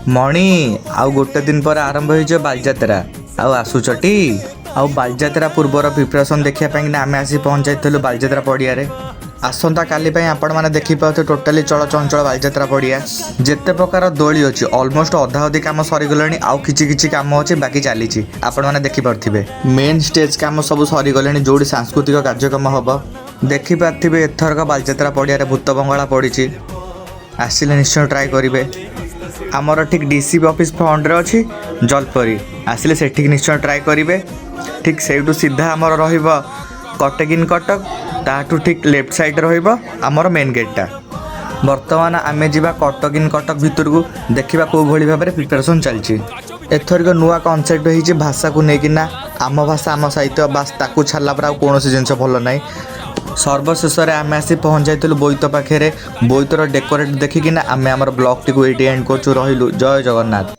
मणि आउ गोटे दिन पर आरंभ हो बालजात्रा आउ आसुचटी आउ बालजात्रा पूर्वर प्रिपरेसन देखा आम आसी पहुँचाई बालजात्रा पड़िया आसंता काली आपण मैंने देखिपे टोटाली चलचंचल बालजात्रा पड़िया जिते प्रकार दोली अच्छी अलमोस्ट अधा अधिक कम सरीगले आउ कि कम अच्छे बाकी चली आपण मैंने देखिपे मेन स्टेज कम सब सरीगले जो सांस्कृतिक कार्यक्रम हम देखिपे एथरक बालजात्रा पड़िया भूत बंगला पड़ी आसिले निश्चय ट्राए करेंगे आमर ठीक डीसीपी ऑफिस फ्रंट रे अच्छी जलपरी आसिले से निश्चय ट्राए करेंगे ठीक से सीधा आमर कटक इन कटक ताठू ठीक लेफ्ट साइड रमर मेन गेटा बर्तमान आम जा कटक इन कटक भितर को देखा कौ भाई भाव में प्रिपेरेसन चलती एथरिक नुआ कनसेप्ट हो भाषा को लेकिन आम भाषा आम साहित्य बास ताकू छाड़ा पर कौन जिन भल ना सर्वशेष आम आसी पहुँचाई बोईत पाखे बोईतर डेकोरेट देखिकिना आम आम ब्लॉग टी एंड कर रही जय जगन्नाथ।